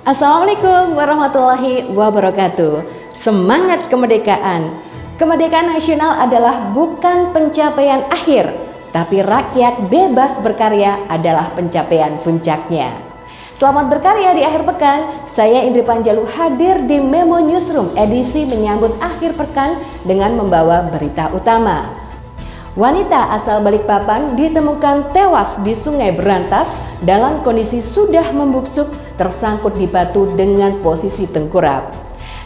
Assalamualaikum warahmatullahi wabarakatuh. Semangat kemerdekaan. Kemerdekaan nasional adalah bukan pencapaian akhir, tapi rakyat bebas berkarya adalah pencapaian puncaknya. Selamat berkarya di akhir pekan. Saya Indri Panjalu hadir di Memo Newsroom edisi menyambut akhir pekan dengan membawa berita utama. Wanita asal Balikpapan ditemukan tewas di Sungai Berantas dalam kondisi sudah membusuk tersangkut di batu dengan posisi tengkurap.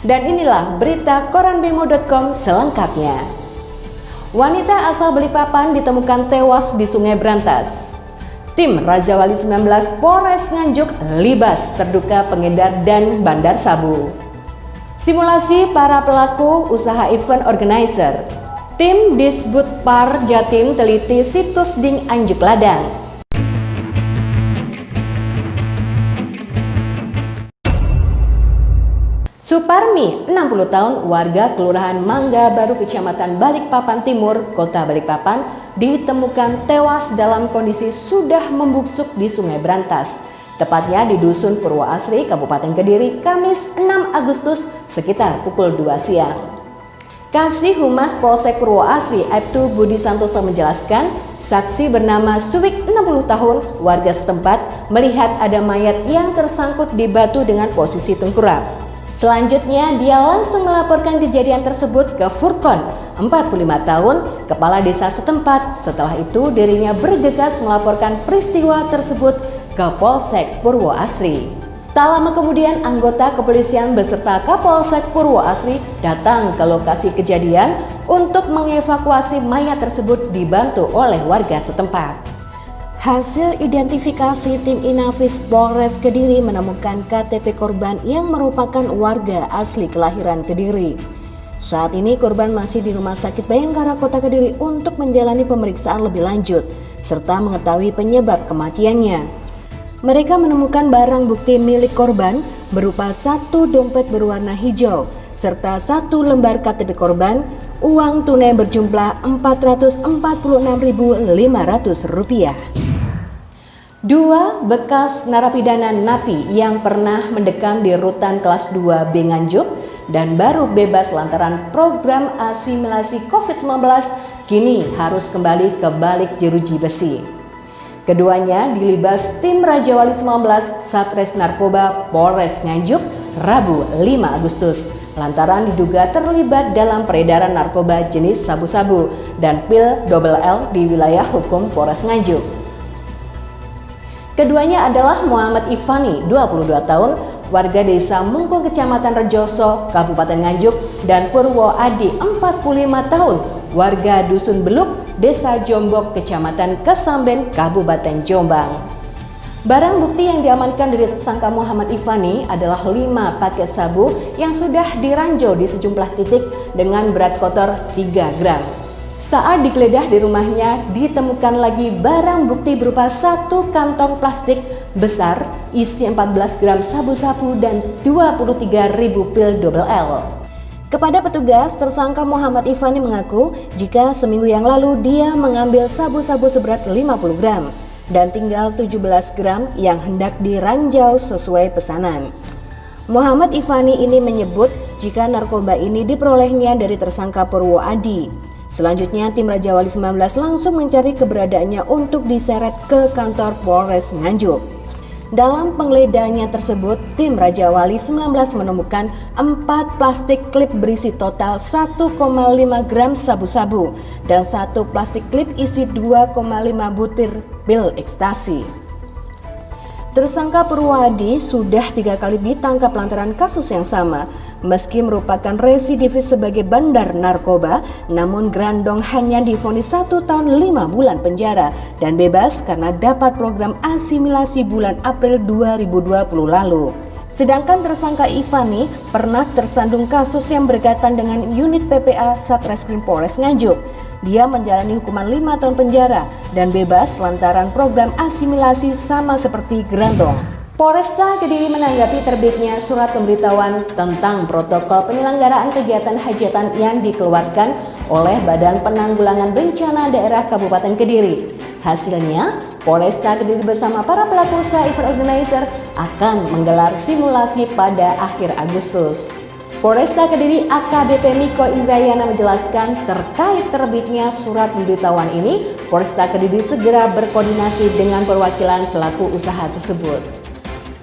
Dan inilah berita koranmemo.com selengkapnya. Wanita asal Balikpapan ditemukan tewas di Sungai Berantas. Tim Raja Wali 19 Polres Nganjuk libas terduga pengedar dan bandar sabu. Simulasi para pelaku usaha event organizer. Tim Disbudpar Jatim teliti situs Ding Anjuk Ladang. Suparmi, 60 tahun, warga Kelurahan Mangga Baru, Kecamatan Balikpapan Timur, Kota Balikpapan, ditemukan tewas dalam kondisi sudah membusuk di Sungai Berantas. Tepatnya di Dusun Purwoasri, Kabupaten Kediri, Kamis 6 Agustus sekitar pukul 2 siang. Kasih Humas Polsek Purwoasri, Aibtu Budi Santoso menjelaskan, saksi bernama Suwik 60 tahun, warga setempat, melihat ada mayat yang tersangkut di batu dengan posisi tengkurap. Selanjutnya, dia langsung melaporkan kejadian tersebut ke Furkon, 45 tahun, kepala desa setempat. Setelah itu, dirinya bergegas melaporkan peristiwa tersebut ke Polsek Purwoasri. Tak lama kemudian, anggota kepolisian beserta Kapolsek Purwoasri datang ke lokasi kejadian untuk mengevakuasi mayat tersebut dibantu oleh warga setempat. Hasil identifikasi tim Inafis Polres Kediri menemukan KTP korban yang merupakan warga asli kelahiran Kediri. Saat ini korban masih di Rumah Sakit Bayangkara Kota Kediri untuk menjalani pemeriksaan lebih lanjut serta mengetahui penyebab kematiannya. Mereka menemukan barang bukti milik korban berupa satu dompet berwarna hijau serta satu lembar KTP korban, uang tunai berjumlah Rp446.500. Dua bekas narapidana napi yang pernah mendekam di rutan kelas 2 B Nganjuk dan baru bebas lantaran program asimilasi COVID-19 kini harus kembali ke balik jeruji besi. Keduanya dilibas tim Raja Wali 19 Satres Narkoba Polres Nganjuk Rabu 5 Agustus lantaran diduga terlibat dalam peredaran narkoba jenis sabu-sabu dan pil double L di wilayah hukum Polres Nganjuk. Keduanya adalah Muhammad Ifani, 22 tahun, warga desa Mungkung, Kecamatan Rejoso, Kabupaten Nganjuk, dan Purwo Adi, 45 tahun, warga Dusun Beluk, Desa Jombok, Kecamatan Kesamben, Kabupaten Jombang. Barang bukti yang diamankan dari tersangka Muhammad Ifani adalah 5 paket sabu yang sudah diranjau di sejumlah titik dengan berat kotor 3 gram. Saat digeledah di rumahnya, ditemukan lagi barang bukti berupa satu kantong plastik besar isi 14 gram sabu-sabu dan 23.000 pil double L. Kepada petugas, tersangka Muhammad Ifani mengaku jika seminggu yang lalu dia mengambil sabu-sabu seberat 50 gram dan tinggal 17 gram yang hendak diranjau sesuai pesanan. Muhammad Ifani ini menyebut jika narkoba ini diperolehnya dari tersangka Purwo Adi. Selanjutnya, tim Raja Wali 19 langsung mencari keberadaannya untuk diseret ke kantor Polres Nganjuk. Dalam penggeledahannya tersebut, tim Raja Wali 19 menemukan 4 plastik klip berisi total 1,5 gram sabu-sabu dan 1 plastik klip isi 2,5 butir pil ekstasi. Tersangka Purwadi sudah 3 kali ditangkap lantaran kasus yang sama. Meski merupakan residivis sebagai bandar narkoba, namun Grandong hanya divonis 1 tahun 5 bulan penjara dan bebas karena dapat program asimilasi bulan April 2020 lalu. Sedangkan tersangka Ifani pernah tersandung kasus yang berkaitan dengan unit PPA Satreskrim Polres Nganjuk. Dia menjalani hukuman 5 tahun penjara dan bebas lantaran program asimilasi sama seperti Grandong. Polresta Kediri menanggapi terbitnya surat pemberitahuan tentang protokol penyelenggaraan kegiatan hajatan yang dikeluarkan oleh Badan Penanggulangan Bencana Daerah Kabupaten Kediri. Hasilnya, Polresta Kediri bersama para pelaku usaha event organizer akan menggelar simulasi pada akhir Agustus. Polresta Kediri AKBP Miko Indrayana menjelaskan terkait terbitnya surat pemberitahuan ini, Polresta Kediri segera berkoordinasi dengan perwakilan pelaku usaha tersebut.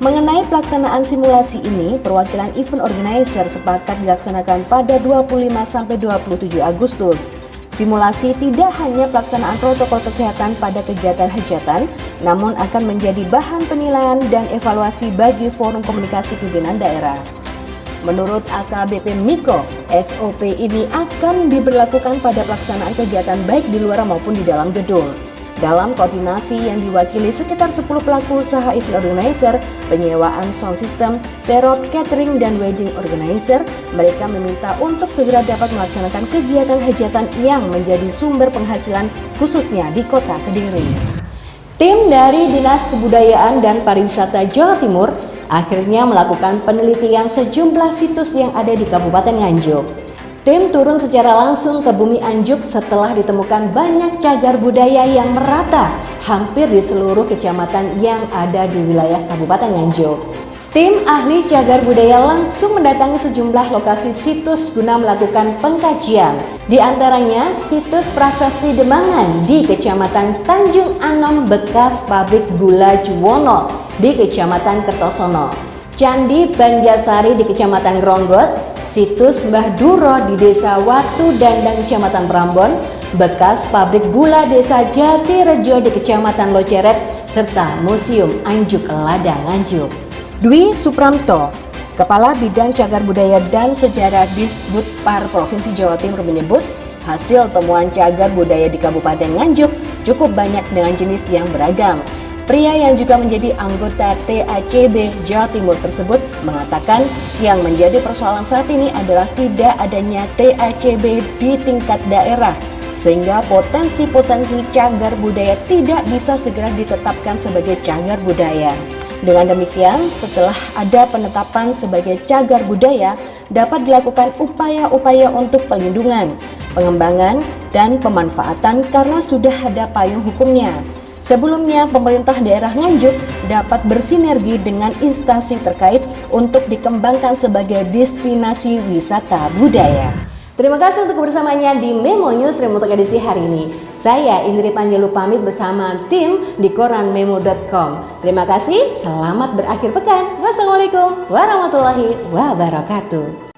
Mengenai pelaksanaan simulasi ini, perwakilan event organizer sepakat dilaksanakan pada 25-27 Agustus. Simulasi tidak hanya pelaksanaan protokol kesehatan pada kegiatan hajatan, namun akan menjadi bahan penilaian dan evaluasi bagi forum komunikasi pimpinan daerah. Menurut AKBP Miko, SOP ini akan diberlakukan pada pelaksanaan kegiatan baik di luar maupun di dalam gedung. Dalam koordinasi yang diwakili sekitar 10 pelaku usaha event organizer, penyewaan sound system, terop, catering, dan wedding organizer, mereka meminta untuk segera dapat melaksanakan kegiatan hajatan yang menjadi sumber penghasilan khususnya di Kota Kediri. Tim dari Dinas Kebudayaan dan Pariwisata Jawa Timur akhirnya melakukan penelitian sejumlah situs yang ada di Kabupaten Nganjuk. Tim turun secara langsung ke Bumi Anjuk setelah ditemukan banyak cagar budaya yang merata hampir di seluruh kecamatan yang ada di wilayah Kabupaten Nganjuk. Tim ahli cagar budaya langsung mendatangi sejumlah lokasi situs guna melakukan pengkajian. Di antaranya situs Prasasti Demangan di Kecamatan Tanjung Anom bekas pabrik gula Juwono di Kecamatan Kertosono, Candi Banjasari di Kecamatan Gronggot, situs Mbah Duro di Desa Watu Dandang Kecamatan Prambon, bekas pabrik gula Desa Jatirejo di Kecamatan Loceret, serta Museum Anjuk Ladang Nganjuk. Dwi Supramto, Kepala Bidang Cagar Budaya dan Sejarah Disbudpar Provinsi Jawa Timur menyebut, hasil temuan cagar budaya di Kabupaten Nganjuk cukup banyak dengan jenis yang beragam. Pria yang juga menjadi anggota TACB Jawa Timur tersebut mengatakan yang menjadi persoalan saat ini adalah tidak adanya TACB di tingkat daerah, sehingga potensi-potensi cagar budaya tidak bisa segera ditetapkan sebagai cagar budaya. Dengan demikian, setelah ada penetapan sebagai cagar budaya, dapat dilakukan upaya-upaya untuk pelindungan, pengembangan, dan pemanfaatan karena sudah ada payung hukumnya. Sebelumnya, pemerintah daerah Nganjuk dapat bersinergi dengan instansi terkait untuk dikembangkan sebagai destinasi wisata budaya. Terima kasih untuk kebersamaannya di Memo Newsroom untuk edisi hari ini. Saya Indri Panjalu pamit bersama tim di koranmemo.com. Terima kasih, selamat berakhir pekan. Wassalamualaikum warahmatullahi wabarakatuh.